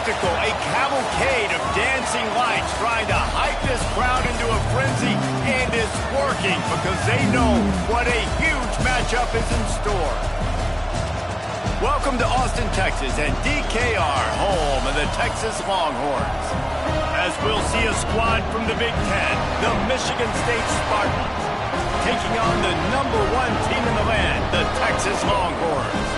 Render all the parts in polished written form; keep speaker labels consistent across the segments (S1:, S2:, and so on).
S1: spectacle, a cavalcade of dancing lights trying to hype this crowd into a frenzy, and it's working because they know what a huge matchup is in store. Welcome to Austin, Texas, and DKR, home of the Texas Longhorns. As we'll see a squad from the Big Ten, the Michigan State Spartans, taking on the #1 team in the land, the Texas Longhorns.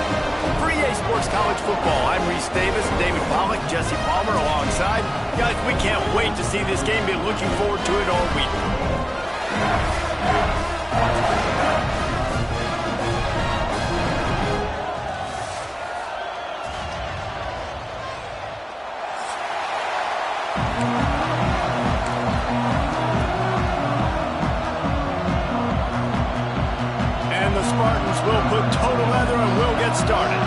S1: For EA Sports College Football, I'm Reese Davis, David Pollack, Jesse Palmer alongside. Guys, we can't wait to see this game. Been looking forward to it all week. And the Spartans will put total leather and we'll get started.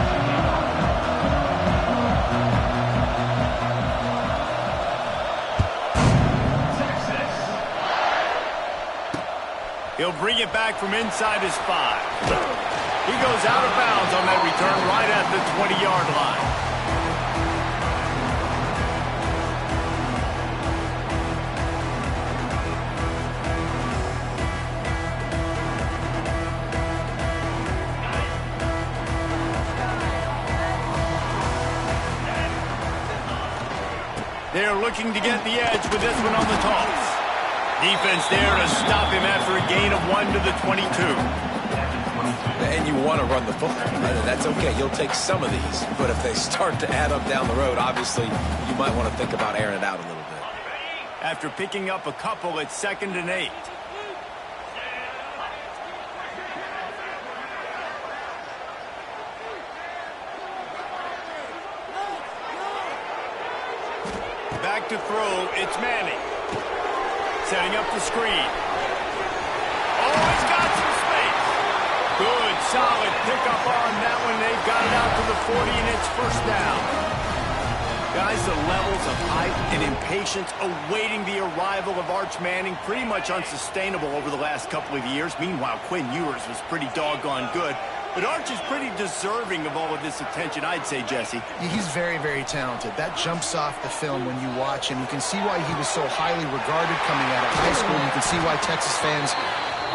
S1: He'll bring it back from inside his 5. He goes out of bounds on that return right at the 20-yard line. They're looking to get the edge with this one on the toss. Defense there to stop him after a gain of 1 to the 22.
S2: And you want to run the football. That's okay. You'll take some of these. But if they start to add up down the road, obviously, you might want to think about airing it out a little bit.
S1: After picking up a couple, it's 2nd and 8. Back to throw, it's Manning. Setting up the screen. Oh, he's got some space. Good, solid pickup on that one. They've got it out to the 40, and it's 1st down. Guys, the levels of hype and impatience awaiting the arrival of Arch Manning pretty much unsustainable over the last couple of years. Meanwhile, Quinn Ewers was pretty doggone good. But Arch is pretty deserving of all of this attention, I'd say, Jesse.
S3: He's very, very talented. That jumps off the film when you watch him. You can see why he was so highly regarded coming out of high school. You can see why Texas fans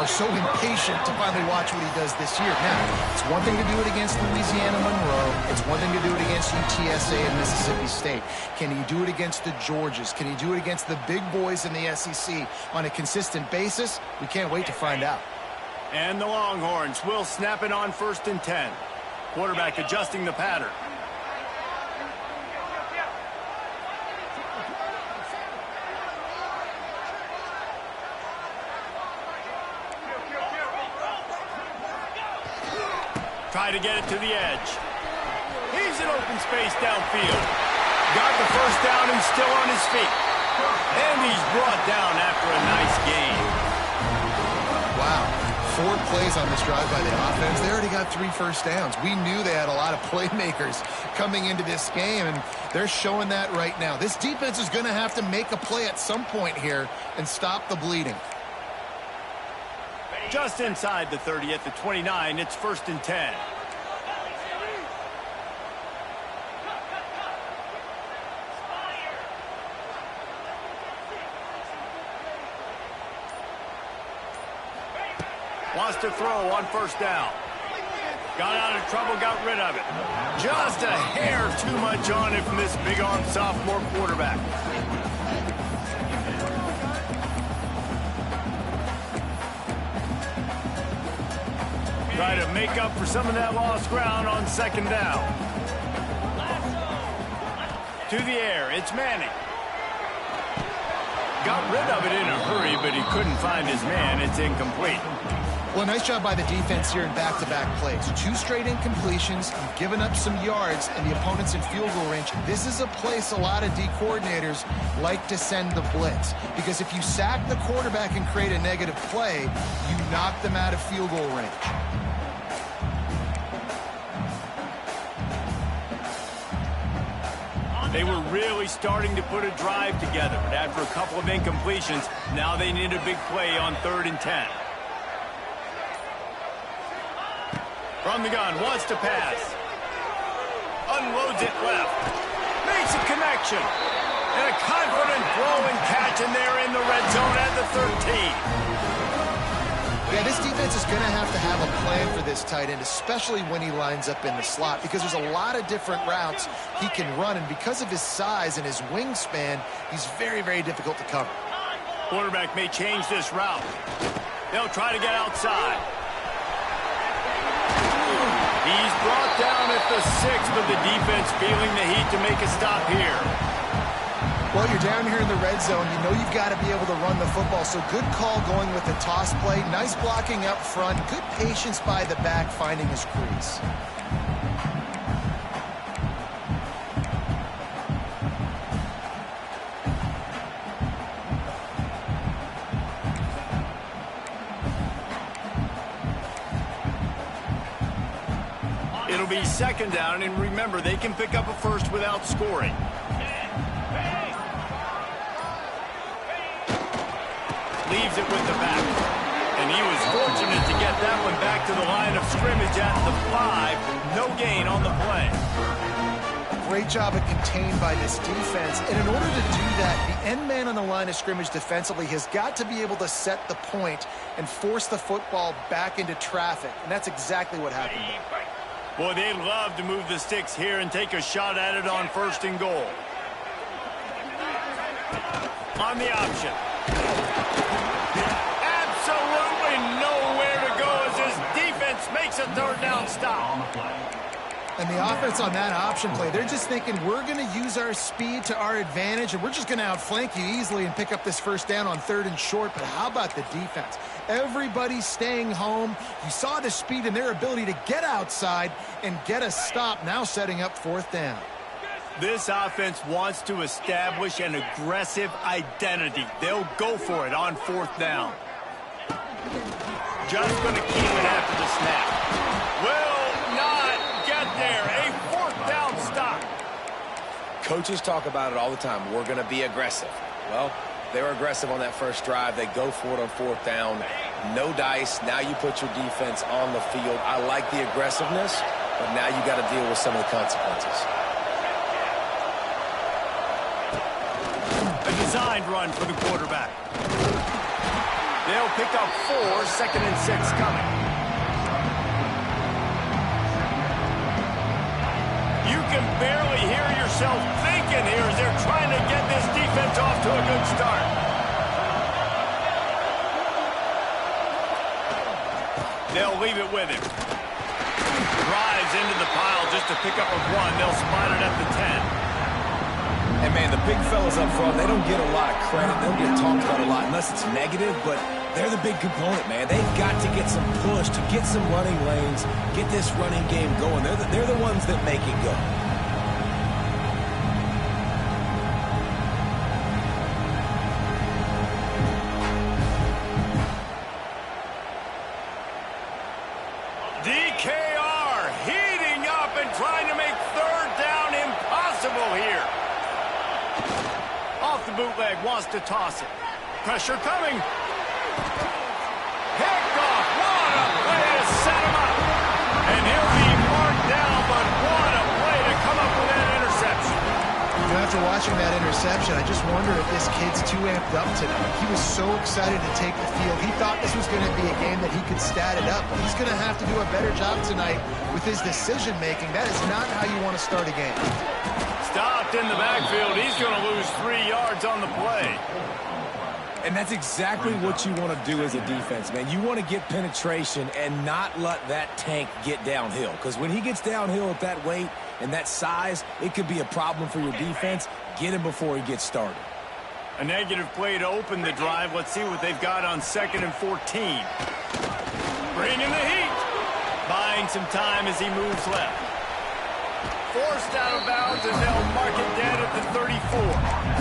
S3: are so impatient to finally watch what he does this year. Now, it's one thing to do it against Louisiana Monroe. It's one thing to do it against UTSA and Mississippi State. Can he do it against the Georgias? Can he do it against the big boys in the SEC on a consistent basis? We can't wait to find out.
S1: And the Longhorns will snap it on 1st and 10. Quarterback adjusting the pattern. Try to get it to the edge. He's in open space downfield. Got the 1st down and still on his feet. And he's brought down after a nice gain.
S3: Wow. 4 plays on this drive by the offense. They already got 3 first downs. We knew they had a lot of playmakers coming into this game, and they're showing that right now. This defense is going to have to make a play at some point here and stop the bleeding.
S1: Just inside the 30 at the 29, it's 1st and 10. Wants to throw on 1st down. Got out of trouble, got rid of it. Just a hair too much on it from this big-arm sophomore quarterback. Try to make up for some of that lost ground on 2nd down. To the air, it's Manning. Got rid of it in a hurry, but he couldn't find his man. It's incomplete.
S3: Well, nice job by the defense here in back-to-back plays. 2 straight incompletions. You've given up some yards, and the opponent's in field goal range. This is a place a lot of D coordinators like to send the blitz, because if you sack the quarterback and create a negative play, you knock them out of field goal range.
S1: They were really starting to put a drive together, but after a couple of incompletions, now they need a big play on 3rd and 10. From the gun, wants to pass. Unloads it left. Makes makes a connection. And a confident throw and catch, and they're in the red zone at the 13.
S3: Yeah, this defense is going to have a plan for this tight end, especially when he lines up in the slot, because there's a lot of different routes he can run, and because of his size and his wingspan, he's very, very difficult to cover.
S1: Quarterback may change this route. They'll try to get outside. He's brought down at the 6, but the defense feeling the heat to make a stop here.
S3: Well, you're down here in the red zone. You know you've got to be able to run the football, so good call going with the toss play. Nice blocking up front. Good patience by the back finding his crease.
S1: It'll be second down, and remember, they can pick up a first without scoring. Leaves it with the back. And he was fortunate to get that one back to the line of scrimmage at the 5. No gain on the play.
S3: Great job of contained by this defense. And in order to do that, the end man on the line of scrimmage defensively has got to be able to set the point and force the football back into traffic. And that's exactly what happened there.
S1: Boy, they'd love to move the sticks here and take a shot at it on 1st and goal. On the option. Absolutely nowhere to go as his defense makes a 3rd down stop.
S3: And the offense on that option play, they're just thinking we're going to use our speed to our advantage, and we're just going to outflank you easily and pick up this 1st down on 3rd and short. But how about the defense? Everybody's staying home. You saw the speed and their ability to get outside and get a stop, now setting up 4th down.
S1: This offense wants to establish an aggressive identity. They'll go for it on 4th down. Just going to keep it after the snap. Will not get there. A 4th down stop.
S2: Coaches talk about it all the time. We're going to be aggressive. Well, they were aggressive on that first drive. They go for it on 4th down. No dice. Now you put your defense on the field. I like the aggressiveness, but now you got to deal with some of the consequences.
S1: A designed run for the quarterback. They'll pick up 4, 2nd and 6 coming. You can barely hear yourself thinking here as they're trying to get this defense off to a good start. They'll leave it with him. Drives into the pile just to pick up a 1. They'll spot it at the 10.
S2: And, man, the big fellas up front, they don't get a lot of credit. They don't get talked about a lot unless it's negative, but they're the big component, man. They've got to get some push, to get some running lanes, get this running game going. They're the ones that make it go.
S1: DKR heating up and trying to make 3rd down impossible here. Off the bootleg, wants to toss it. Pressure coming. Picked off. What a play to set him up. And he'll be marked down, but what a play to come up with that interception.
S3: You know, after watching that interception, I just wonder if this kid's too amped up tonight. He was so excited to take the field. He thought this was going to be a game that he could stat it up, but he's going to have to do a better job tonight with his decision-making. That is not how you want to start a game.
S1: Stopped in the backfield. He's going to lose 3 yards on the play.
S2: And that's exactly what you want to do as a defense, man. You want to get penetration and not let that tank get downhill. Because when he gets downhill at that weight and that size, it could be a problem for your defense. Get him before he gets started.
S1: A negative play to open the drive. Let's see what they've got on 2nd and 14. Bringing the heat. Buying some time as he moves left. Forced out of bounds, and they'll mark it dead at the 34.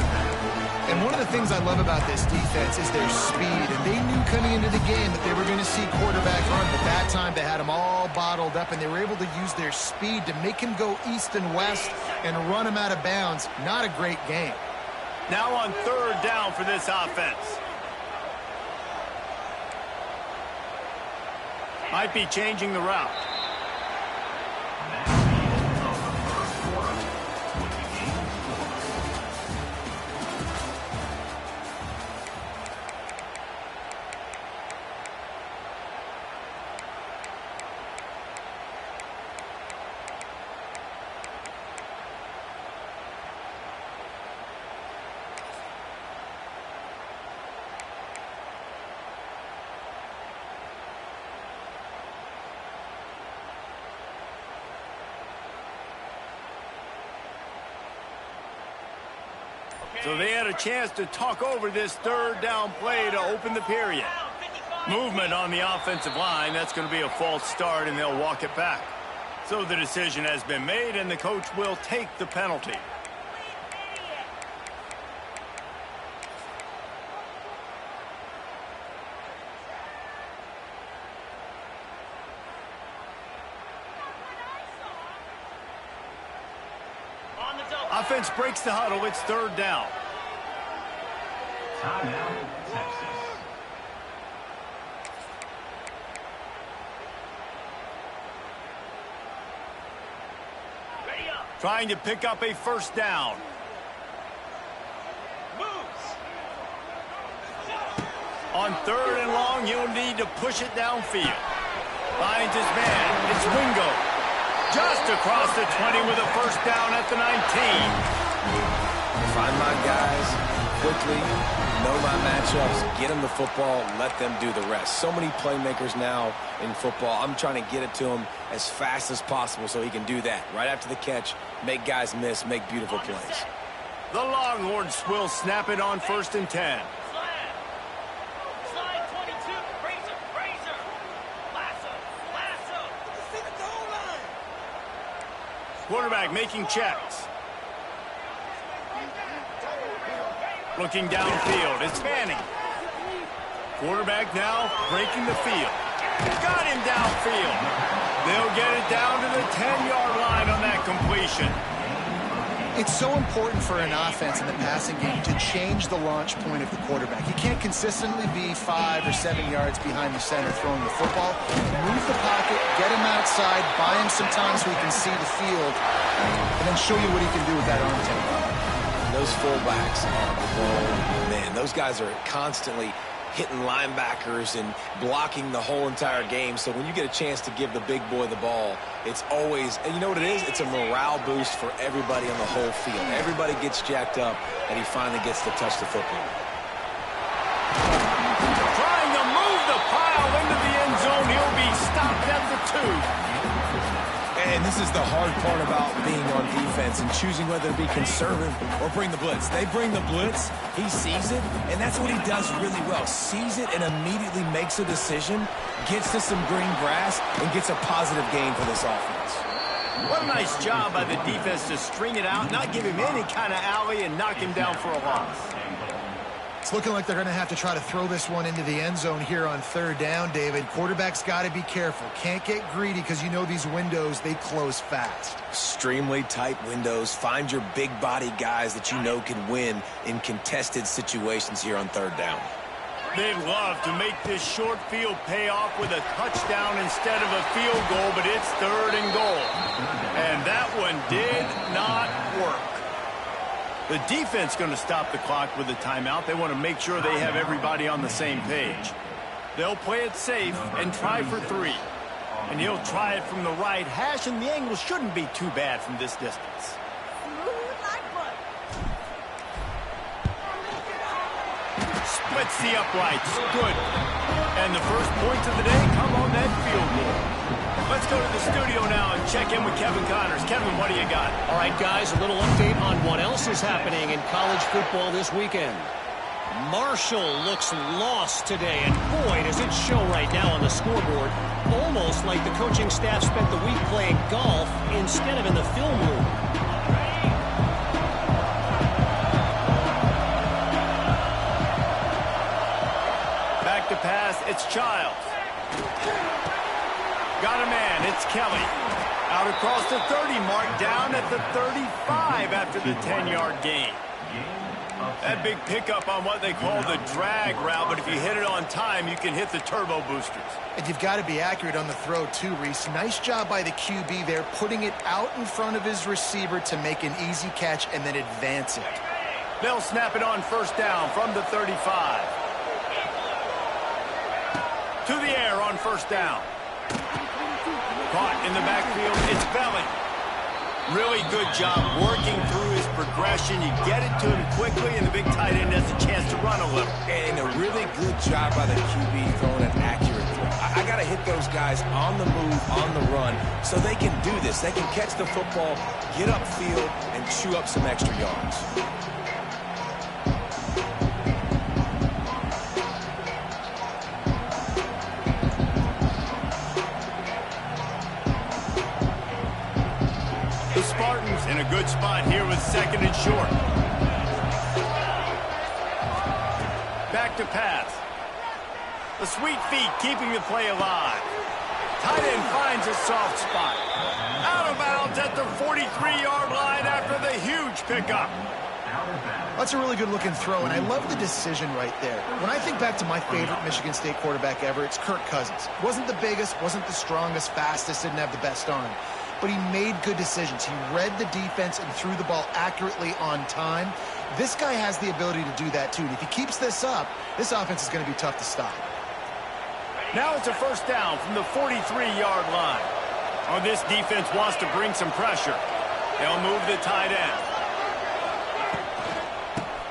S3: And one of the things I love about this defense is their speed. And they knew coming into the game that they were going to see quarterback run, but that time they had him all bottled up, and they were able to use their speed to make him go east and west and run him out of bounds. Not a great game.
S1: Now on 3rd down for this offense. Might be changing the route. So they had a chance to talk over this third down play to open the period. Movement on the offensive line. That's going to be a false start, and they'll walk it back. So the decision has been made, and the coach will take the penalty. Offense breaks the huddle. It's third down.
S4: Timeout, Texas.
S1: Trying to pick up a first down. On third and long, you'll need to push it downfield. Finds his man. It's Wingo. Just across the 20 with a first down at the 19.
S2: Find my guys quickly, know my matchups, get them the football, let them do the rest. So many playmakers now in football. I'm trying to get it to him as fast as possible so he can do that. Right after the catch, make guys miss, make beautiful plays.
S1: The Longhorns will snap it on 1st and 10. Quarterback making checks. Looking downfield. It's Manning. Quarterback now breaking the field. Got him downfield. They'll get it down to the 10-yard line on that completion.
S3: It's so important for an offense in the passing game to change the launch point of the quarterback. He can't consistently be 5 or 7 yards behind the center throwing the football. Move the pocket, get him outside, buy him some time so he can see the field, and then show you what he can do with that arm tempo.
S2: Those fullbacks on the ball, man, those guys are constantly hitting linebackers and blocking the whole entire game. So when you get a chance to give the big boy the ball, it's always, and you know what it is? It's a morale boost for everybody on the whole field. Everybody gets jacked up, and he finally gets to touch the football.
S1: Trying to move the pile into the end zone. He'll be stopped at the 2.
S2: And this is the hard part about being on defense and choosing whether to be conservative or bring the blitz. They bring the blitz, he sees it, and that's what he does really well. Sees it and immediately makes a decision, gets to some green grass, and gets a positive gain for this offense.
S1: What a nice job by the defense to string it out, not give him any kind of alley, and knock him down for a loss.
S3: It's looking like they're going to have to try to throw this one into the end zone here on third down, David. Quarterback's got to be careful. Can't get greedy because you know these windows, they close fast.
S2: Extremely tight windows. Find your big body guys that you know can win in contested situations here on third down.
S1: They'd love to make this short field pay off with a touchdown instead of a field goal, but it's third and goal. And that one did not work. The defense going to stop the clock with a timeout. They want to make sure they have everybody on the same page. They'll play it safe and try for 3. And he'll try it from the right hash, and the angle shouldn't be too bad from this distance. Splits the uprights. Good. And the first points of the day come on that field goal. Let's go to the studio now and check in with Kevin Connors. Kevin, what do you got?
S5: All right, guys, a little update on what else is happening in college football this weekend. Marshall looks lost today, and boy, does it show right now on the scoreboard. Almost like the coaching staff spent the week playing golf instead of in the film room.
S1: Back to pass, it's Childs. Got a man, it's Kelly. Out across the 30 mark, down at the 35 after the 10-yard gain. That big pickup on what they call the drag route, but if you hit it on time, you can hit the turbo boosters.
S3: And you've got to be accurate on the throw too, Reese. Nice job by the QB there, putting it out in front of his receiver to make an easy catch and then advance it.
S1: They'll snap it on first down from the 35. To the air on first down. Caught in the backfield, it's Belly. Really good job working through his progression. You get it to him quickly, and the big tight end has a chance to run a little.
S2: And a really good job by the QB throwing an accurate throw. I got to hit those guys on the move, on the run, so they can do this. They can catch the football, get upfield, and chew up some extra yards.
S1: good spot here with second and short. Back to pass. The sweet feet keeping the play alive. Tight end finds a soft spot. Out of bounds at the 43-yard line after the huge pickup.
S3: That's a really good-looking throw, and I love the decision right there. When I think back to my favorite Michigan State quarterback ever, it's Kirk Cousins. Wasn't the biggest, wasn't the strongest, fastest, didn't have the best arm. But he made good decisions. He read the defense and threw the ball accurately on time. This guy has the ability to do that, too. And if he keeps this up, this offense is going to be tough to stop.
S1: Now it's a first down from the 43-yard line. Oh, this defense wants to bring some pressure. They'll move the tight end.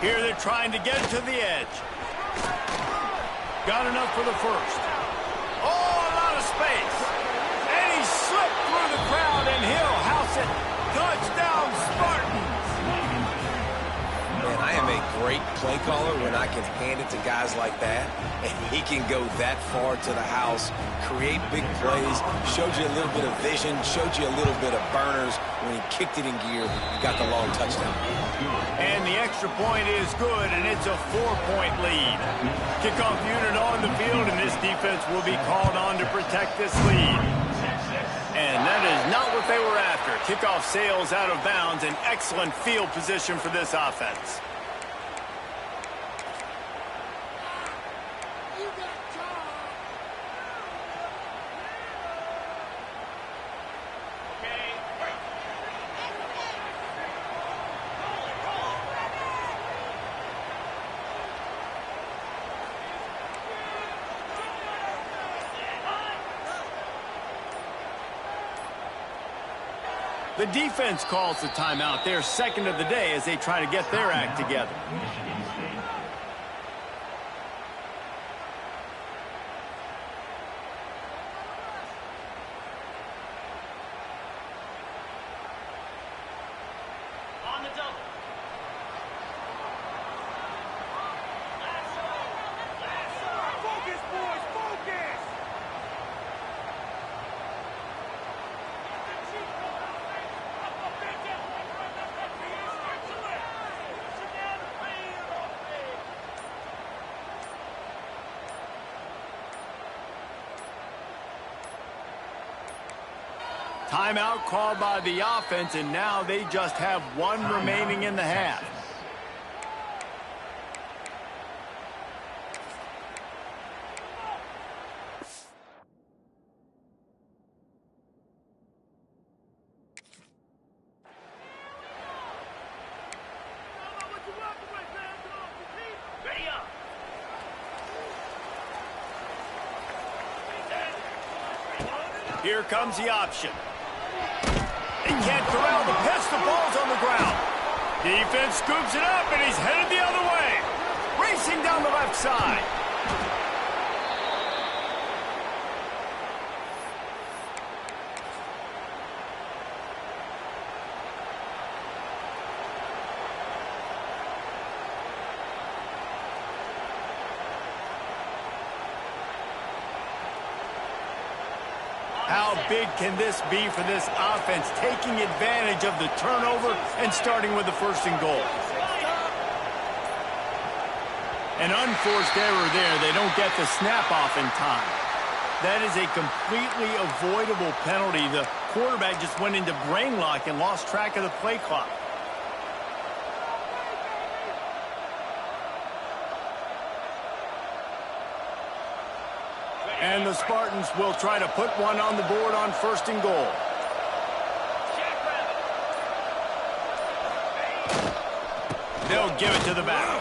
S1: Here they're trying to get to the edge. Got enough for the first. Oh, a lot of space. And he slipped through the crowd, and he'll house it. Touchdown, Spartans.
S2: Man, I am a great play caller when I can hand it to guys like that, and he can go that far to the house, create big plays, showed you a little bit of vision, showed you a little bit of burners when he kicked it in gear and got the long touchdown.
S1: And the extra point is good, and it's a 4-point lead. Kickoff unit on the field, and this defense will be called on to protect this lead. And that is not what they were after. Kickoff sails out of bounds, an excellent field position for this offense. The defense calls the timeout. Their second of the day as they try to get their act together.
S4: On the double. Focus, boys, focus!
S1: Timeout called by the offense, and now they just have one remaining in the half.
S4: Ready up!
S1: Here comes the option. They can't corral the pitch. The ball's on the ground. Defense scoops it up, and he's headed the other way. Racing down the left side. How big can this be for this offense, taking advantage of the turnover and starting with the first and goal? An unforced error there. They don't get the snap off in time. That is a completely avoidable penalty. The quarterback just went into brain lock and lost track of the play clock. And the Spartans will try to put one on the board on first and goal. They'll give it to the back.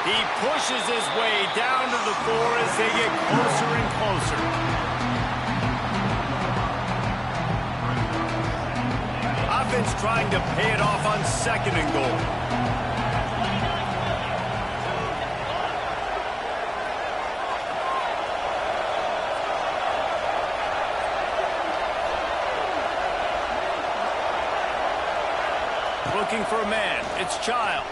S1: He pushes his way down to the 4 as they get closer and closer. Offense trying to pay it off on second and goal. Looking for a man. It's Childs.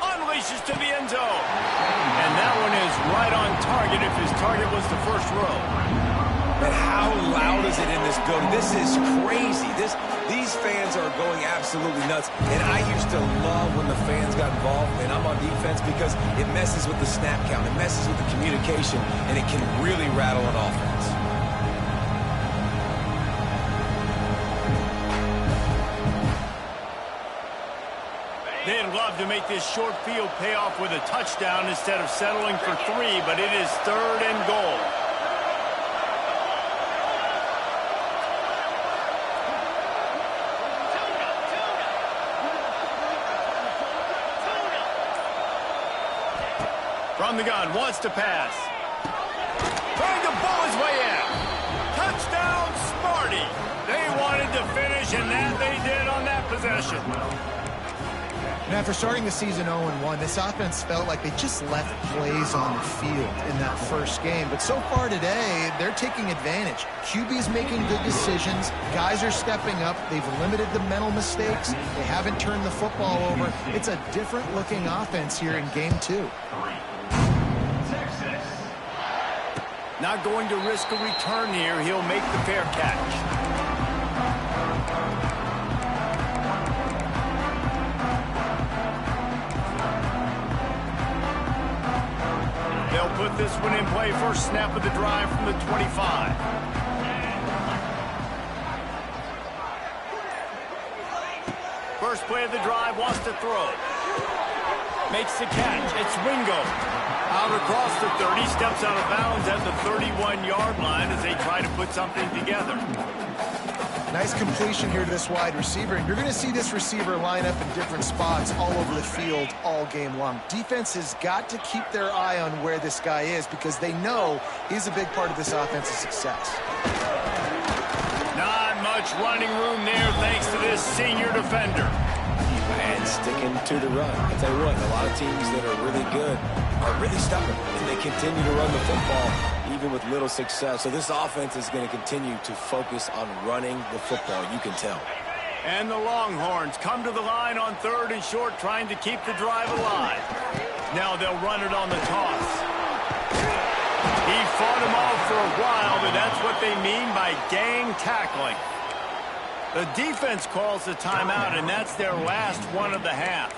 S1: Unleashes to the end zone. And that one is right on target if his target was the first row.
S2: Man, how loud is it in this building? This is crazy. These fans are going absolutely nuts. And I used to love when the fans got involved, and I'm on defense because it messes with the snap count. It messes with the communication, and it can really rattle an offense.
S1: They'd love to make this short field pay off with a touchdown instead of settling for 3, but it is 3rd and goal. From the gun, wants to pass. Trying to ball his way out. Touchdown, Smarty. They wanted to finish, and that they did on that possession.
S3: And after starting the season 0-1, this offense felt like they just left plays on the field in that first game. But so far today, they're taking advantage. QB's making good decisions. Guys are stepping up. They've limited the mental mistakes. They haven't turned the football over. It's a different-looking offense here in Game 2.
S1: Not going to risk a return here. He'll make the fair catch. They'll put this one in play. First snap of the drive from the 25. First play of the drive, wants to throw. Makes the catch. It's Wingo. Out across the 30, steps out of bounds at the 31-yard line as they try to put something together.
S3: Nice completion here to this wide receiver. And you're going to see this receiver line up in different spots all over the field all game long. Defense has got to keep their eye on where this guy is because they know he's a big part of this offense's success.
S1: Not much running room there thanks to this senior defender.
S2: And sticking to the run. I'll tell you what, a lot of teams that are really good are really stubborn, and they continue to run the football even with little success. So this offense is going to continue to focus on running the football, you can tell.
S1: And the Longhorns come to the line on 3rd and short, trying to keep the drive alive. Now they'll run it on the toss. He fought him off for a while, but that's what they mean by gang tackling. The defense calls the timeout, and that's their last one of the half.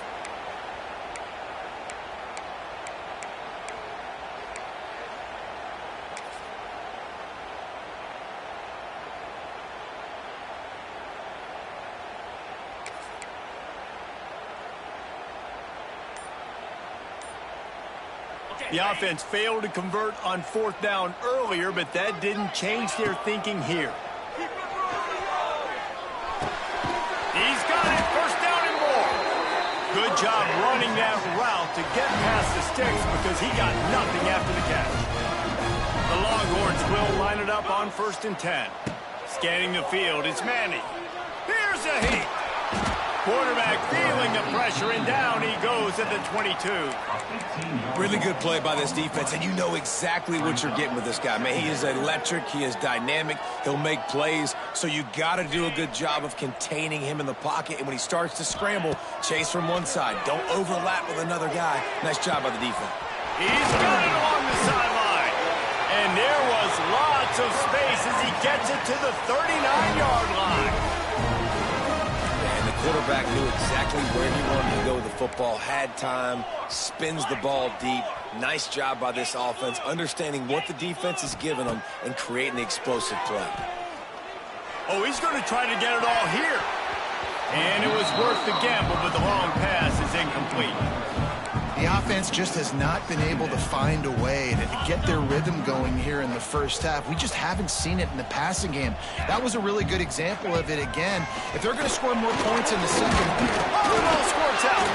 S1: The offense failed to convert on 4th down earlier, but that didn't change their thinking here. He's got it, 1st down and more. Good job running that route to get past the sticks because he got nothing after the catch. The Longhorns will line it up on 1st and 10. Scanning the field, it's Manning. Here's a heat. Quarterback feeling the pressure, and down he goes at the 22.
S2: Really good play by this defense, and you know exactly what you're getting with this guy. Man, he is electric. He is dynamic. He'll make plays, so you got to do a good job of containing him in the pocket. And when he starts to scramble, chase from one side. Don't overlap with another guy. Nice job by the defense.
S1: He's got it along the sideline. And there was lots of space as he gets it to the 39-yard line.
S2: Quarterback knew exactly where he wanted to go with the football, had time, spins the ball deep. Nice job by this offense, understanding what the defense is giving them and creating the explosive play.
S1: Oh, he's going to try to get it all here. And it was worth the gamble, but the long pass is incomplete.
S3: The offense just has not been able to find a way to get their rhythm going here in the first half. We just haven't seen it in the passing game. That was a really good example of it again. If they're going to score more points in the second...
S1: Oh, the ball squirts out.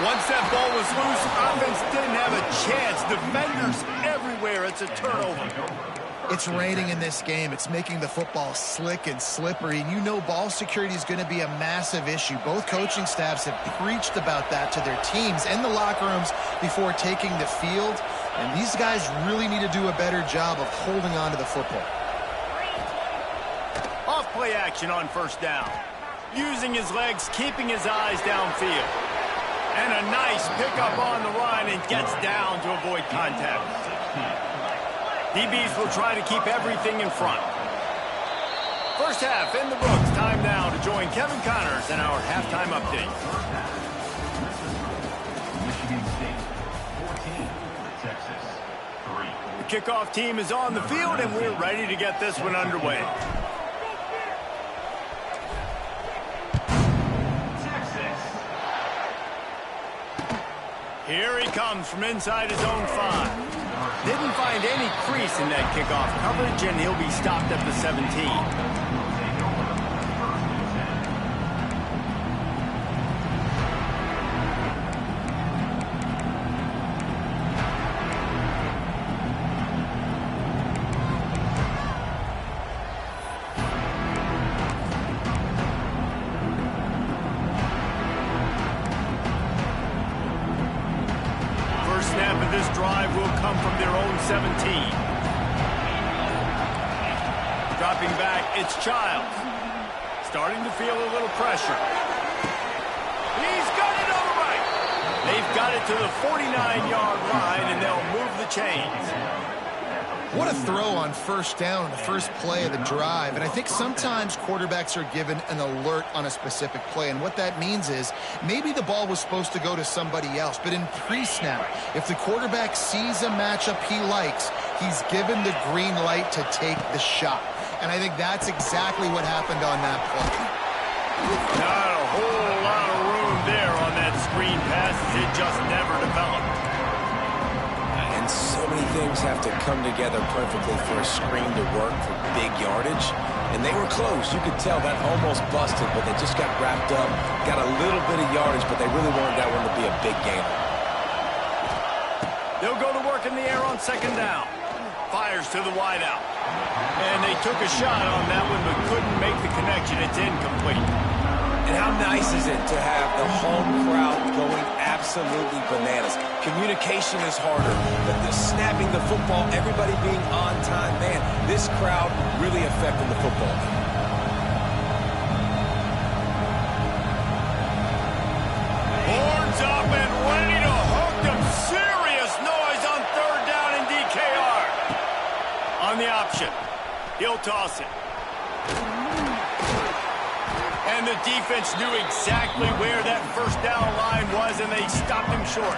S1: Once that ball was loose, offense didn't have a chance. Defenders everywhere. It's a turnover.
S3: It's raining in this game. It's making the football slick and slippery, and you know ball security is going to be a massive issue. Both coaching staffs have preached about that to their teams and the locker rooms before taking the field, and these guys really need to do a better job of holding on to the football.
S1: Off play action on 1st down. Using his legs, keeping his eyes downfield. And a nice pickup on the run and gets down to avoid contact. DBs will try to keep everything in front. First half in the books. Time now to join Kevin Connors in our halftime update.
S6: Michigan State 14, Texas 3.
S1: The kickoff team is on the field, and we're ready to get this one underway.
S6: Texas.
S1: Here he comes from inside his own 5. Didn't find any crease in that kickoff coverage, and he'll be stopped at the 17. Snap of this drive will come from their own 17. Dropping back, it's Childs. Starting to feel a little pressure. He's got it on the right. They've got it to the 49-yard line, and they'll move the chains.
S3: What a throw on first down, the first play of the drive. And I think sometimes quarterbacks are given an alert on a specific play. And what that means is maybe the ball was supposed to go to somebody else. But in pre-snap, if the quarterback sees a matchup he likes, he's given the green light to take the shot. And I think that's exactly what happened on that play.
S1: Not a whole lot of room there on that screen pass, as it just never developed.
S2: And so many things have to come together perfectly for a screen to work for big yardage. And they were close. You could tell that almost busted, but they just got wrapped up, got a little bit of yardage, but they really wanted that one to be a big gainer.
S1: They'll go to work in the air on second down. Fires to the wideout. And they took a shot on that one, but couldn't make the connection. It's incomplete.
S2: And how nice is it to have the home crowd going absolutely bananas? Communication is harder. The snapping the football, everybody being on time. Man, this crowd really affecting the football game.
S1: Horns up and ready to hook them. Serious noise on third down in DKR. On the option, he'll toss it. And the defense knew exactly where that first down line was, and they stopped him short.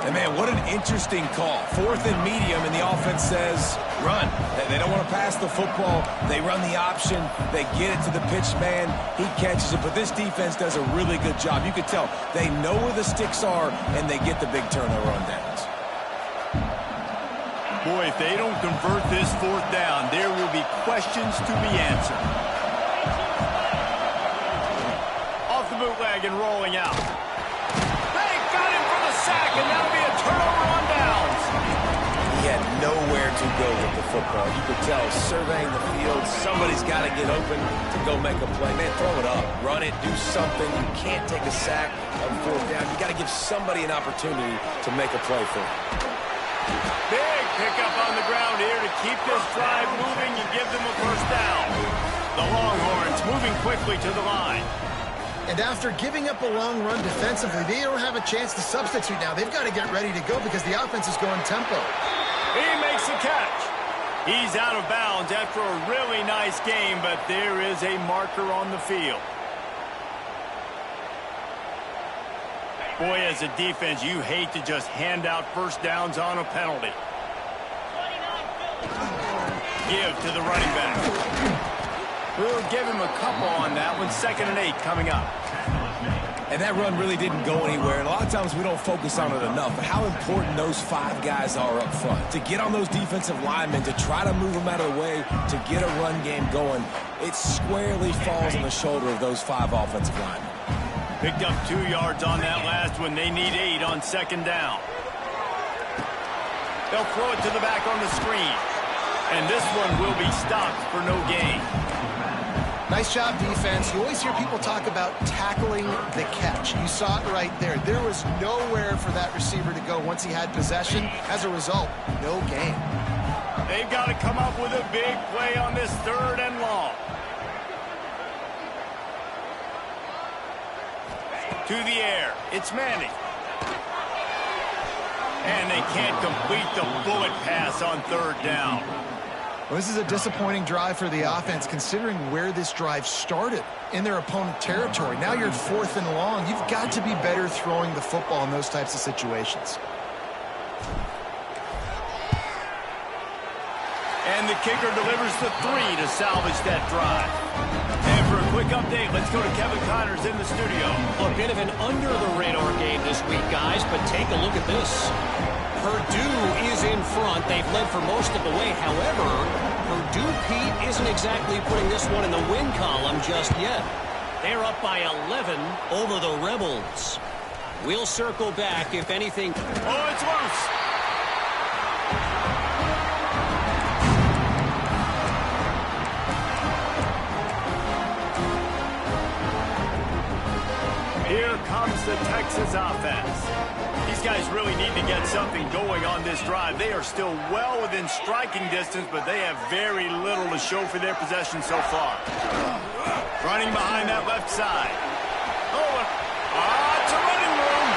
S2: And, man, what an interesting call. 4th and medium, and the offense says, run. They don't want to pass the football. They run the option. They get it to the pitch man. He catches it. But this defense does a really good job. You can tell they know where the sticks are, and they get the big turnover on downs.
S1: Boy, if they don't convert this 4th down, there will be questions to be answered. Off the bootleg and rolling out. They got him for the sack, and that'll be a turnover on downs.
S2: He had nowhere to go with the football. You could tell, surveying the field, somebody's got to get open to go make a play. Man, throw it up, run it, do something. You can't take a sack on 4th down. You got to give somebody an opportunity to make a play for it.
S1: Big pickup on the ground here to keep this drive moving and give them a first down. The Longhorns moving quickly to the line.
S3: And after giving up a long run defensively, they don't have a chance to substitute now. They've got to get ready to go because the offense is going tempo.
S1: He makes the catch. He's out of bounds after a really nice game, but there is a marker on the field. Boy, as a defense, you hate to just hand out first downs on a penalty. Give to the running back. We'll give him a couple on that one. 2nd and 8 coming up.
S2: And that run really didn't go anywhere. And a lot of times we don't focus on it enough. But how important those 5 guys are up front. To get on those defensive linemen, to try to move them out of the way, to get a run game going, it squarely falls on the shoulder of those 5 offensive linemen.
S1: Picked up 2 yards on that last one. They need 8 on 2nd down. They'll throw it to the back on the screen. And this one will be stopped for no gain.
S3: Nice job, defense. You always hear people talk about tackling the catch. You saw it right there. There was nowhere for that receiver to go once he had possession. As a result, no gain.
S1: They've got to come up with a big play on this 3rd and long. To the air. It's Manning. And they can't complete the bullet pass on third down.
S3: Well, this is a disappointing drive for the offense, considering where this drive started in their opponent territory. Now you're at 4th and long. You've got to be better throwing the football in those types of situations.
S1: And the kicker delivers the 3 to salvage that drive. And for a quick update, let's go to Kevin Connors in the studio.
S5: A bit of an under-the-radar game this week, guys, but take a look at this. Purdue is in front. They've led for most of the way. However, Purdue, Pete, isn't exactly putting this one in the win column just yet. They're up by 11 over the Rebels. We'll circle back if anything.
S1: Oh, it's loose. Here comes the Texas offense. These guys really need to get something going on this drive. They are still well within striking distance, but they have very little to show for their possession so far. Running behind that left side. It's a running room.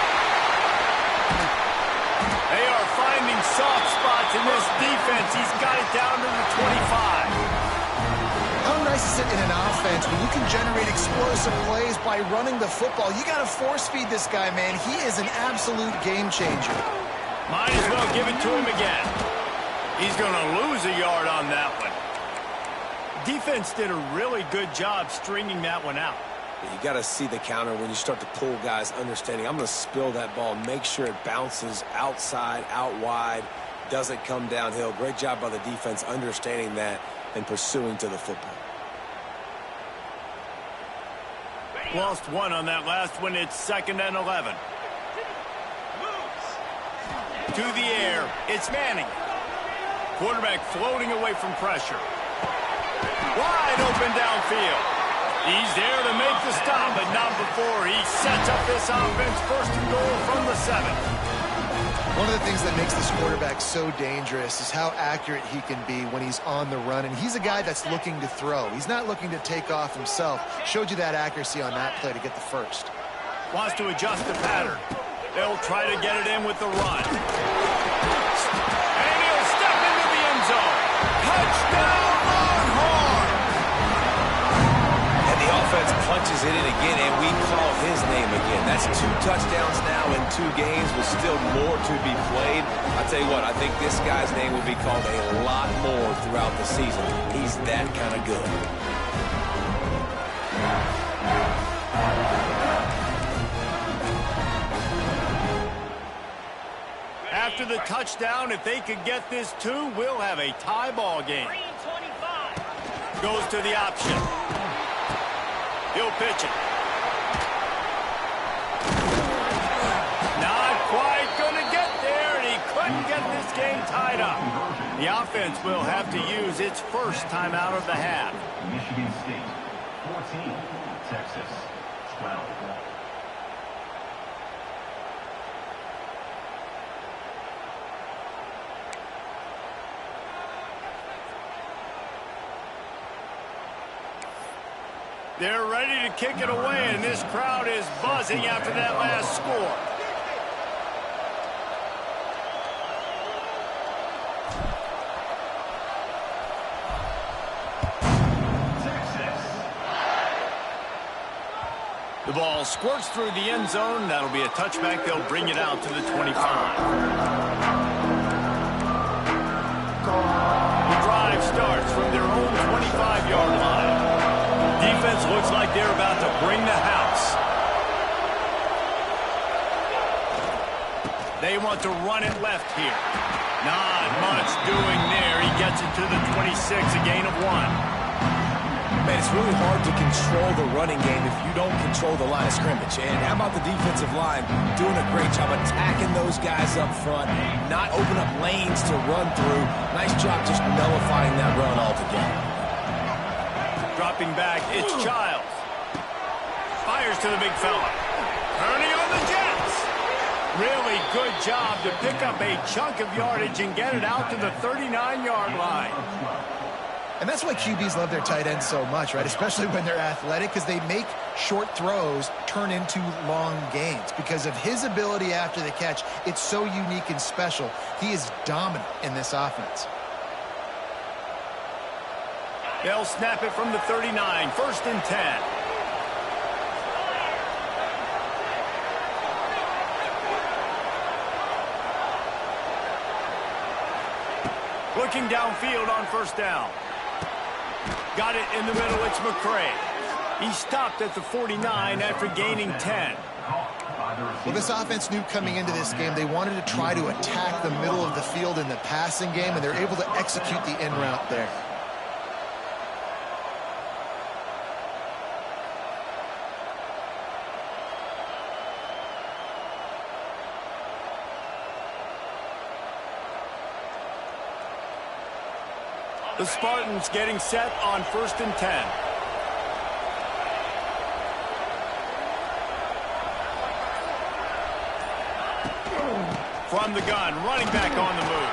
S1: They are finding soft spots in this defense. He's got it down to the 25.
S3: How nice is it in an offense when you can generate explosive plays by running the football? You got to force feed this guy, man. He is an absolute game changer.
S1: Might as well give it to him again. He's going to lose a yard on that one. Defense did a really good job stringing that one out.
S2: You got to see the counter when you start to pull guys, understanding I'm going to spill that ball, make sure it bounces outside, out wide, doesn't come downhill. Great job by the defense understanding that and pursuing to the football.
S1: Lost one on that last one. It's 2nd and 11. To the air. It's Manning. Quarterback floating away from pressure. Wide open downfield. He's there to make the stop, but not before he sets up this offense. 1st and goal from the 7.
S3: One of the things that makes this quarterback so dangerous is how accurate he can be when he's on the run. And he's a guy that's looking to throw. He's not looking to take off himself. Showed you that accuracy on that play to get the first.
S1: Wants to adjust the pattern. They'll try to get it in with the run. And he'll step into the end zone. Touchdown, Longhorn!
S2: And the offense punches it in again, and we call his name again. That's 2 touchdowns now in 2 games with still more to be played. I'll tell you what, I think this guy's name will be called a lot more throughout the season. He's that kind of good.
S1: After the touchdown, if they could get this 2, we'll have a tie ball game. Goes to the option. He'll pitch it. Not quite going to get there, and he couldn't get this game tied up. The offense will have to use its first timeout of the half.
S6: Michigan State, 14. Texas, 12.
S1: They're ready to kick it away, and this crowd is buzzing after that last score. The ball squirts through the end zone. That'll be a touchback. They'll bring it out to the 25. The drive starts from their own 25-yard line. Defense looks like they're about to bring the house. They want to run it left here. Not much doing there. He gets it to the 26, a gain of 1.
S2: Man, it's really hard to control the running game if you don't control the line of scrimmage. And how about the defensive line doing a great job attacking those guys up front, not open up lanes to run through. Nice job just nullifying that run altogether.
S1: Dropping back, it's Childs. Fires to the big fella. Turning on the Jets. Really good job to pick up a chunk of yardage and get it out to the 39-yard line.
S3: And that's why QBs love their tight ends so much, right? Especially when they're athletic, because they make short throws turn into long gains. Because of his ability after the catch, it's so unique and special. He is dominant in this offense.
S1: They'll snap it from the 39, 1st and 10. Looking downfield on 1st down. Got it in the middle, it's McCray. He stopped at the 49 after gaining 10.
S3: Well, this offense knew coming into this game they wanted to try to attack the middle of the field in the passing game, and they're able to execute the in route there.
S1: The Spartans getting set on 1st and 10. From the gun, running back on the move.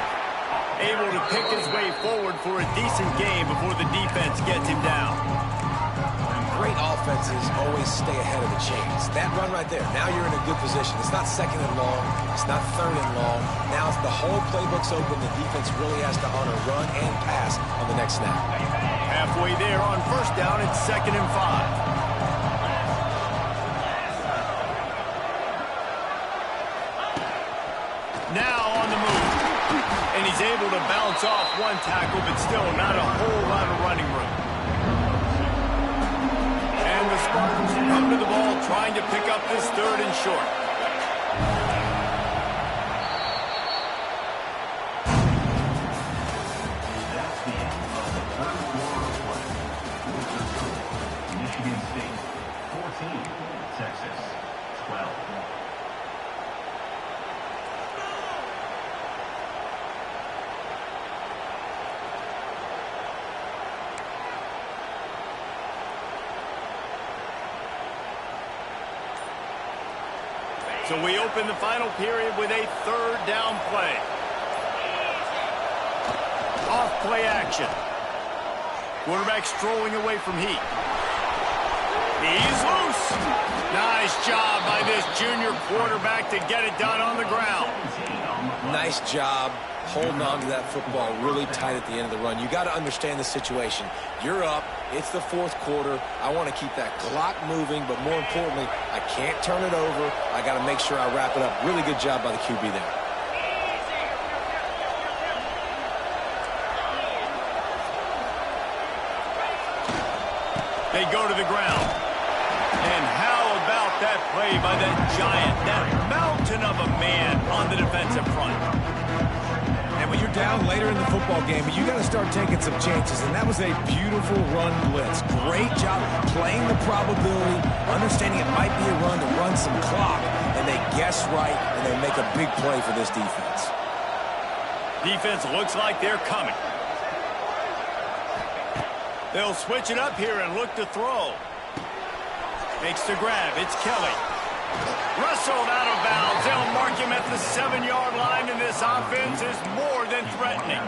S1: Able to pick his way forward for a decent game before the defense gets him down.
S2: Great offenses always stay ahead of the chains. That run right there, now you're in a good position. It's not 2nd and long. It's not 3rd and long. Now it's the whole playbook's open. The defense really has to honor run and pass on the next snap.
S1: Halfway there on 1st down, it's 2nd and 5. Now on the move. And he's able to bounce off one tackle, but still not a whole lot of running room. And the Spartans come to the ball trying to pick up this 3rd and short.
S6: That's the end of the third quarter of play. Michigan State 14, Texas 12.
S1: So we open the final period with a 3rd down play. Off play action. Quarterback strolling away from heat. He's loose. Nice job by this junior quarterback to get it done on the ground.
S2: Nice job holding on to that football really tight at the end of the run. You got to understand the situation. You're up. It's the 4th quarter. I want to keep that clock moving, but more importantly, I can't turn it over. I got to make sure I wrap it up. Really good job by the QB there.
S1: They go to the ground. And how about that play by that giant, that mountain of a man on the defensive front?
S2: And when you're down later in the football game, you got to start taking some chances. And that was a beautiful run blitz. Great job playing the probability, understanding it might be a run to run some clock, and they guess right, and they make a big play for this defense.
S1: Defense looks like they're coming. They'll switch it up here and look to throw. Makes the grab. It's Kelly. Wrestled out of bounds. They'll mark him at the 7-yard line, and this offense is more than threatening.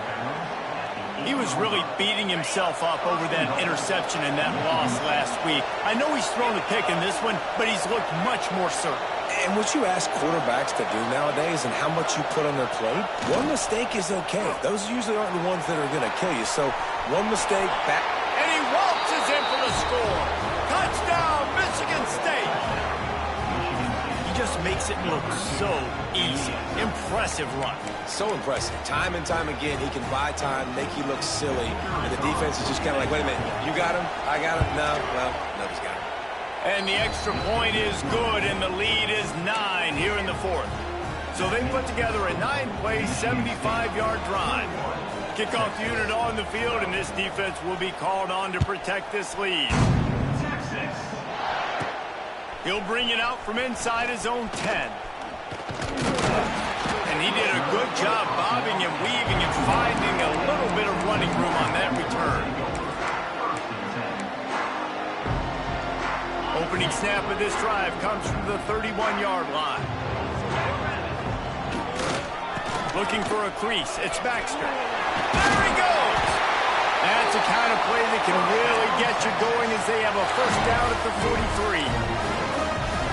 S1: He was really beating himself up over that interception and that loss last week. I know he's thrown a pick in this one, but he's looked much more certain.
S2: And what you ask quarterbacks to do nowadays and how much you put on their plate, one mistake is okay. Those usually aren't the ones that are going to kill you. So one mistake back.
S1: And he waltzes in for the score. Touchdown, Michigan State. He just makes it look so easy. Impressive run.
S2: So impressive. Time and time again, he can buy time, make you look silly, and the defense is just kind of like, wait a minute, you got him? I got him? No, well, nobody's got him.
S1: And the extra point is good, and the lead is 9 here in the 4th. So they put together a 9-play, 75-yard drive. Kickoff unit on the field, and this defense will be called on to protect this lead. He'll bring it out from inside his own 10. And he did a good job bobbing and weaving and finding a little bit of running room on that return. Opening snap of this drive comes from the 31-yard line. Looking for a crease. It's Baxter. There he goes! That's the kind of play that can really get you going as they have a first down at the 43.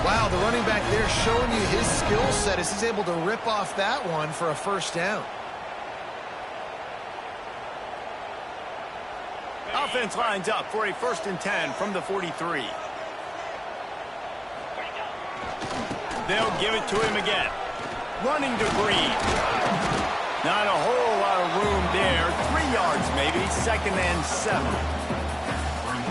S3: Wow, the running back there showing you his skill set as he's able to rip off that one for a first down.
S1: Offense lines up for a 1st and 10 from the 43. They'll give it to him again. Running to Breed. Not a whole lot of room there. 3 yards maybe, 2nd and 7.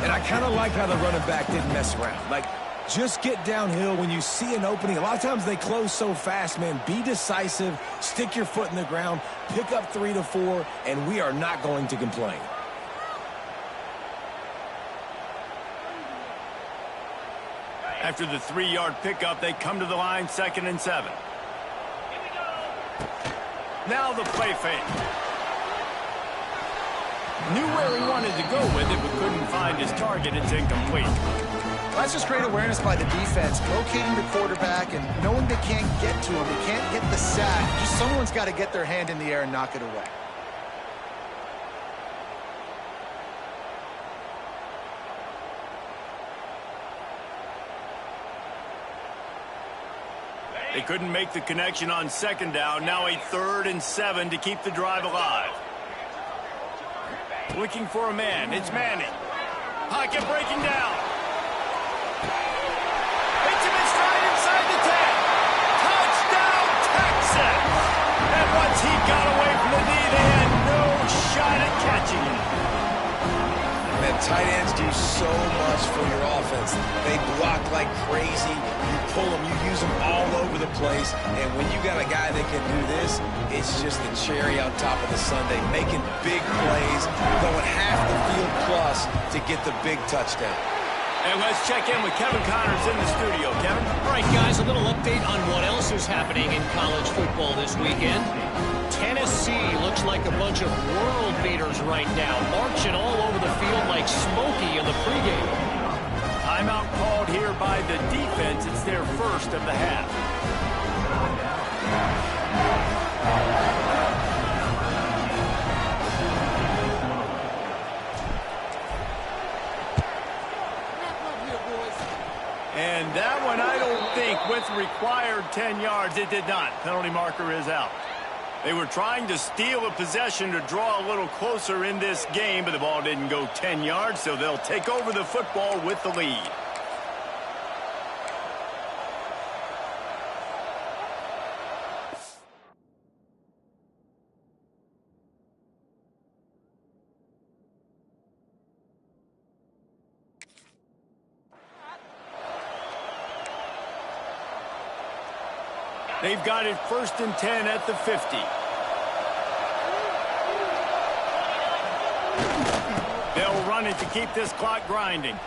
S2: And I kind of like how the running back didn't mess around. Like, just get downhill when you see an opening. A lot of times they close so fast, man. Be decisive, stick your foot in the ground, pick up 3 to 4, and we are not going to complain.
S1: After the 3-yard pickup, they come to the line, 2nd and 7. Now the play fake. Knew where he wanted to go with it, but couldn't find his target. It's incomplete.
S3: That's just great awareness by the defense, locating the quarterback and knowing they can't get to him. They can't get the sack. Just someone's got to get their hand in the air and knock it away.
S1: They couldn't make the connection on 2nd down. Now a 3rd and 7 to keep the drive alive. Looking for a man. It's Manning. Pocket breaking down. Hits him in stride inside the 10. Touchdown, Texas! And once he got away from the knee, they had no shot at catching him.
S2: Man, tight ends do so much for your offense. They block like crazy. You pull them, you use them all over the place. And when you got a guy that can do this, it's just the cherry on top of the sundae. Making big plays, going half the field plus to get the big touchdown.
S1: And let's check in with Kevin Connors in the studio. Kevin?
S5: All right, guys, a little update on what else is happening in college football this weekend. Tennessee looks like a bunch of world beaters right now, marching all over the field like Smokey in the pregame.
S1: Timeout called here by the defense. It's their first of the half. And that one, I don't think, with required 10 yards, it did not. Penalty marker is out. They were trying to steal a possession to draw a little closer in this game, but the ball didn't go 10 yards, so they'll take over the football with the lead. They've got it 1st and 10 at the 50. They'll run it to keep this clock grinding.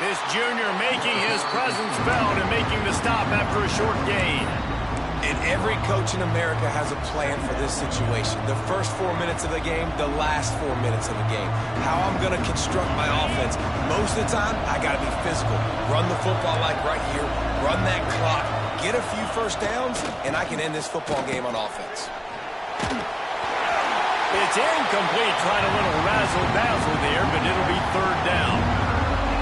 S1: This junior making his presence felt and making the stop after a short gain.
S2: And every coach in America has a plan for this situation. The first 4 minutes of the game, the last 4 minutes of the game. How I'm going to construct my offense. Most of the time, I got to be physical. Run the football like right here. Run that clock. Get a few first downs, and I can end this football game on offense.
S1: It's incomplete. Trying a little razzle-dazzle there, but it'll be 3rd down.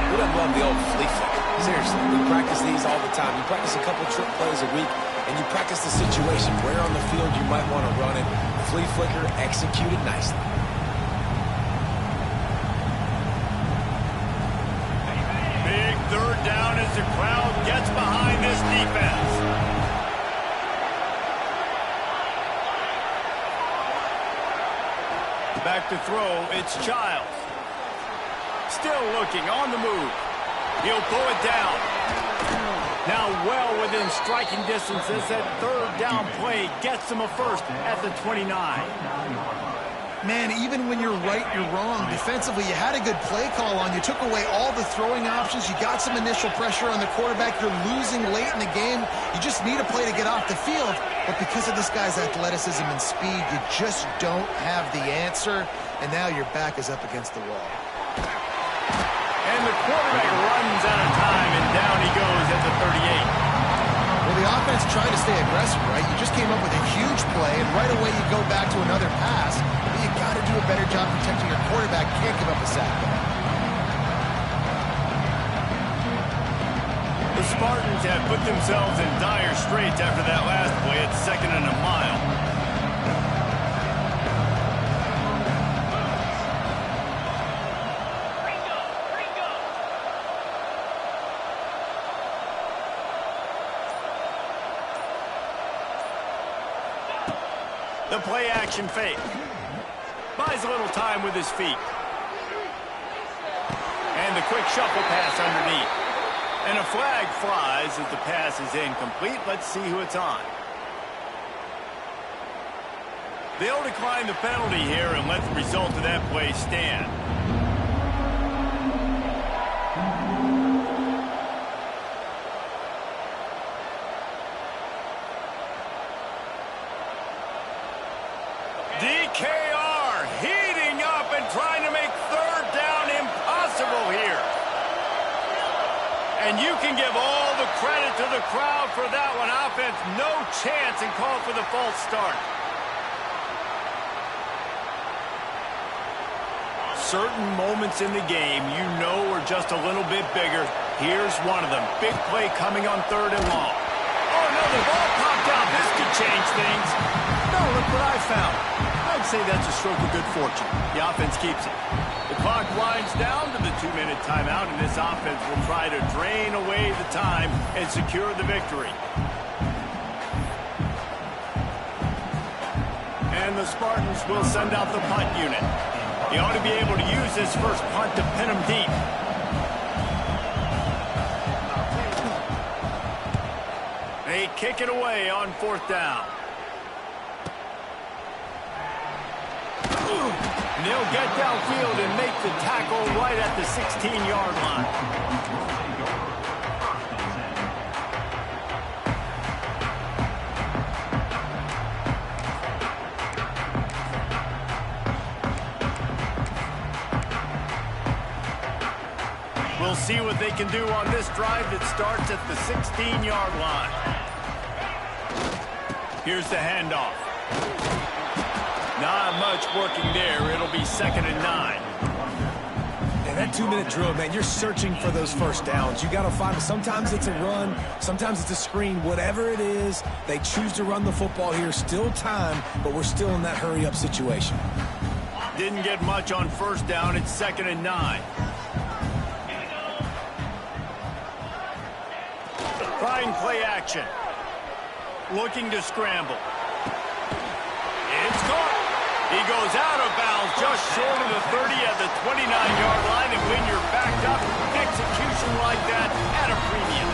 S2: We don't love the old flea flick. Seriously, we practice these all the time. You practice a couple trick plays a week, and you practice the situation. Where on the field you might want to run it. Flea flicker, executed nicely.
S1: Big 3rd down as the crowd gets behind this defense. Back to throw, it's Childs. Still looking, on the move. He'll pull it down. Now well within striking distance as that 3rd down play gets him a first at the 29.
S3: Man, even when you're right, you're wrong. Defensively, you had a good play call on. You took away all the throwing options. You got some initial pressure on the quarterback. You're losing late in the game. You just need a play to get off the field. But because of this guy's athleticism and speed, you just don't have the answer. And now your back is up against the wall.
S1: And the quarterback runs out of time, and down he goes at the 38.
S3: Well, the offense defense trying to stay aggressive, right? You just came up with a huge play, and right away you go back to another pass. But you got to do a better job protecting your quarterback. Can't give up a sack.
S1: The Spartans have put themselves in dire straits after that last play at 2nd and a mile. The play action fake. Buys a little time with his feet. And the quick shuffle pass underneath. And a flag flies as the pass is incomplete. Let's see who it's on. They'll decline the penalty here and let the result of that play stand. DKR heating up and trying to make 3rd down impossible here. And you can give all the credit to the crowd for that one. Offense, no chance, and call for the false start. Certain moments in the game you know are just a little bit bigger. Here's one of them. Big play coming on 3rd and long. Oh, no, the ball popped out. This could change things. No, look what I found. I'd say that's a stroke of good fortune. The offense keeps it. The clock winds down to the 2-minute timeout, and this offense will try to drain away the time and secure the victory. And the Spartans will send out the punt unit. He ought to be able to use this first punt to pin him deep. They kick it away on 4th down. And they'll get downfield and make the tackle right at the 16-yard line. We'll see what they can do on this drive that starts at the 16-yard line. Here's the handoff. Not much working there. It'll be 2nd and 9.
S2: And that 2-minute drill, man, you're searching for those first downs. You got to find it. Sometimes it's a run. Sometimes it's a screen. Whatever it is, they choose to run the football here. Still time, but we're still in that hurry-up situation.
S1: Didn't get much on 1st down. It's 2nd and 9. Trying play action. Looking to scramble. It's caught. He goes out of bounds just short of the 30 at the 29-yard line, and when you're backed up, execution like that at a premium.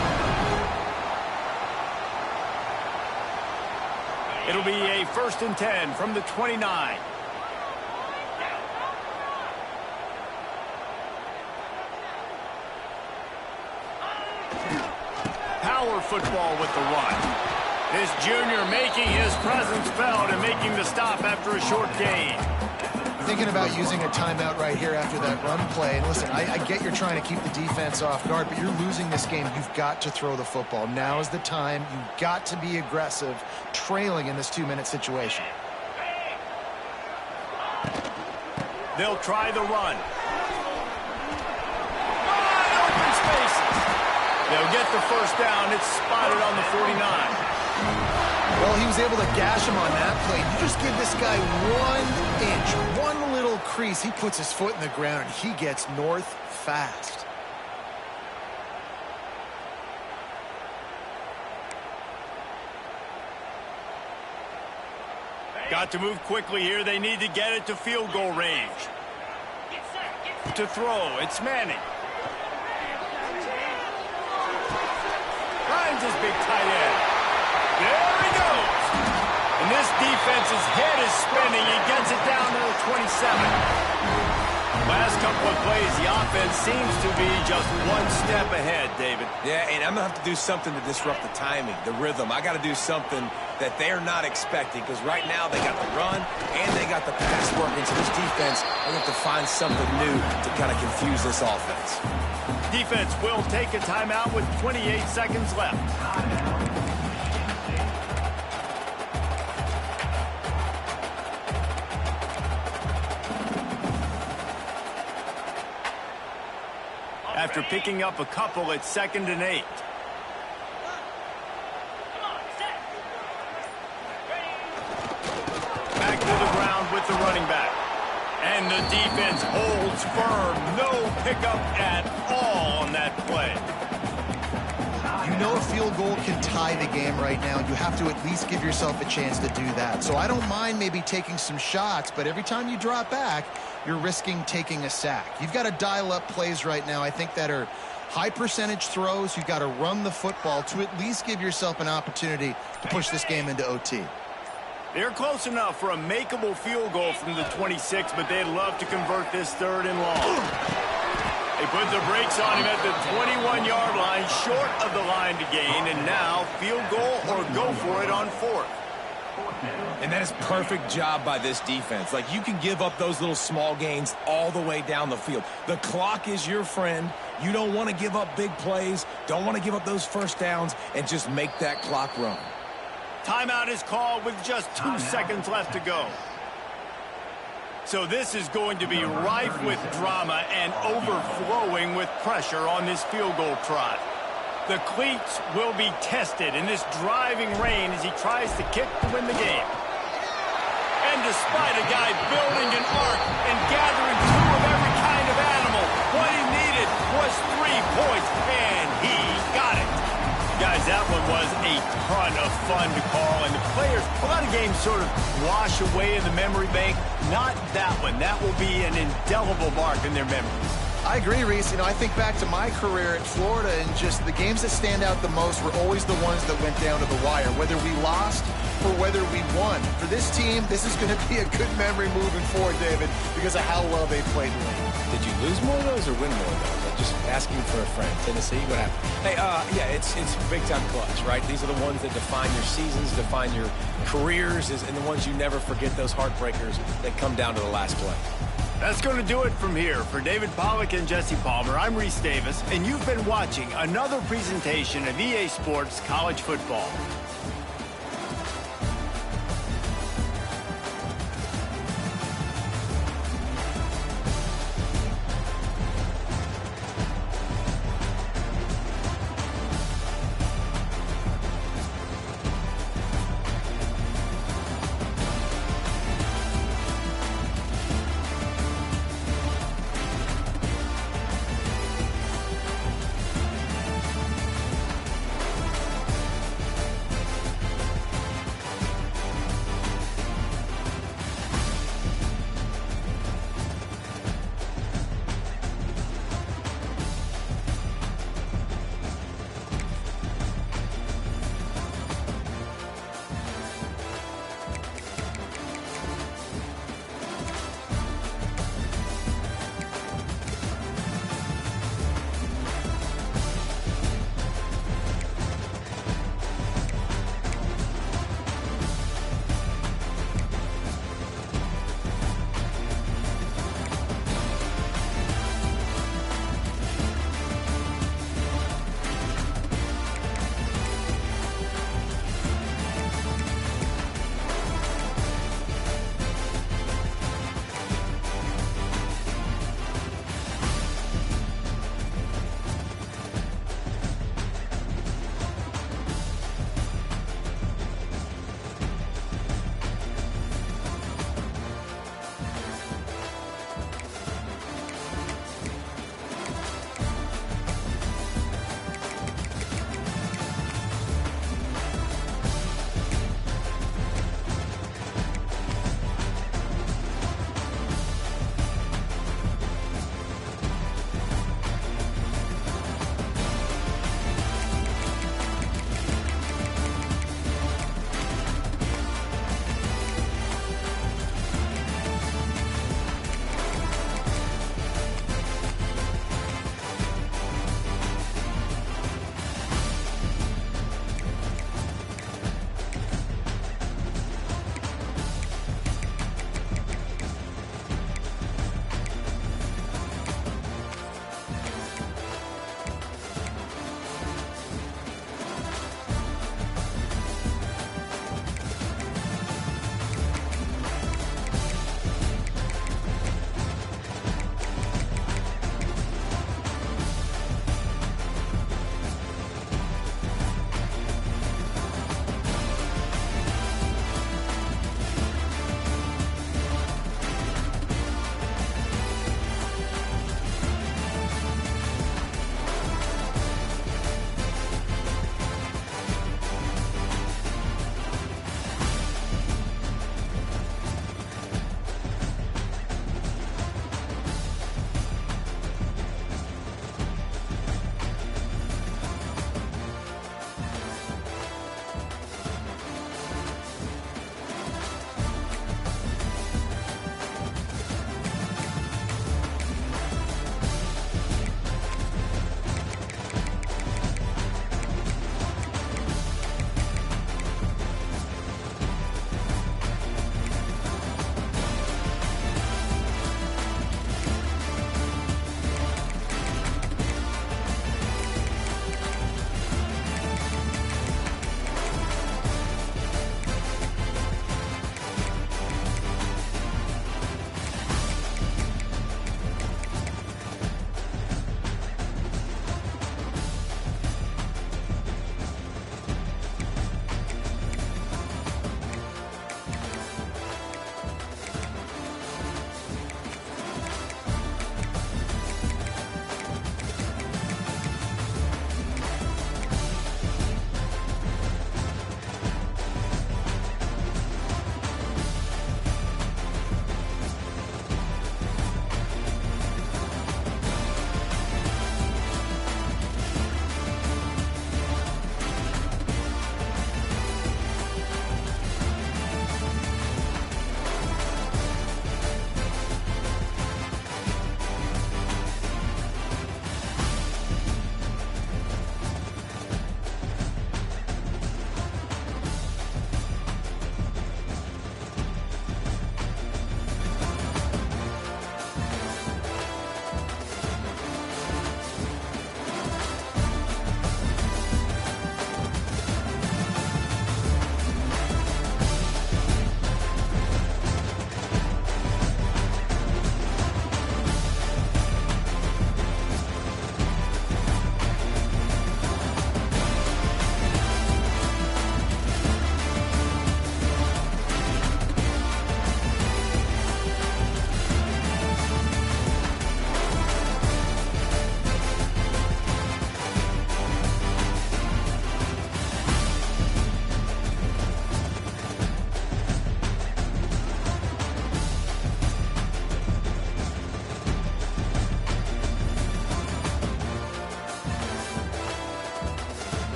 S1: It'll be a 1st and 10 from the 29. Power football with the run. This junior making his presence felt and making the stop after a short gain.
S3: Thinking about using a timeout right here after that run play. And listen, I get you're trying to keep the defense off guard, but you're losing this game. You've got to throw the football. Now is the time. You've got to be aggressive, trailing in this 2-minute situation.
S1: They'll try the run. Wide open spaces. They'll get the 1st down. It's spotted on the 49.
S3: Well, he was able to gash him on that play. You just give this guy 1 inch, one little crease. He puts his foot in the ground, and he gets north fast.
S1: Got to move quickly here. They need to get it to field goal range. To throw, it's Manning. Finds his big tight end. There he goes. And this defense's head is spinning. He gets it down to the 27. Last couple of plays, the offense seems to be just one step ahead, David.
S2: Yeah, and I'm going to have to do something to disrupt the timing, the rhythm. I got to do something that they're not expecting, because right now they got the run and they got the pass working. So this defense, I have to find something new to kind of confuse this offense.
S1: Defense will take a timeout with 28 seconds left. after picking up a couple at 2nd and 8.
S4: Come on, set.
S1: Back to the ground with the running back. And the defense holds firm. No pickup at all on that play.
S3: You know a field goal can tie the game right now. You have to at least give yourself a chance to do that. So I don't mind maybe taking some shots, but every time you drop back, you're risking taking a sack. You've got to dial up plays right now, I think, that are high percentage throws. You've got to run the football to at least give yourself an opportunity to push this game into OT.
S1: They're close enough for a makeable field goal from the 26, but they'd love to convert this 3rd and long. They put the brakes on him at the 21-yard line, short of the line to gain, and now field goal or go for it on 4th.
S2: And that is perfect job by this defense. Like, you can give up those little small gains all the way down the field. The clock is your friend. You don't want to give up big plays, don't want to give up those first downs, and just make that clock run.
S1: Timeout is called with just 2 seconds left to go. So this is going to be rife with drama and overflowing with pressure on this field goal try. The cleats will be tested in this driving rain as he tries to kick to win the game. And despite a guy building an ark and gathering 2 of every kind of animal, what he needed was 3 points, and he got it. Guys, that one was a ton of fun to call, and the players, a lot of games sort of wash away in the memory bank. Not that one. That will be an indelible mark in their memories.
S3: I agree, Reese. You know, I think back to my career at Florida, and just the games that stand out the most were always the ones that went down to the wire, whether we lost or whether we won. For this team, this is going to be a good memory moving forward, David, because of how well they played late.
S2: Did you lose more of those or win more of those? I'm just asking for a friend. Tennessee, what happened? Hey, yeah, it's big-time clutch, right? These are the ones that define your seasons, define your careers, and the ones you never forget, those heartbreakers that come down to the last play.
S1: That's going to do it from here. For David Pollack and Jesse Palmer, I'm Reese Davis, and you've been watching another presentation of EA Sports College Football.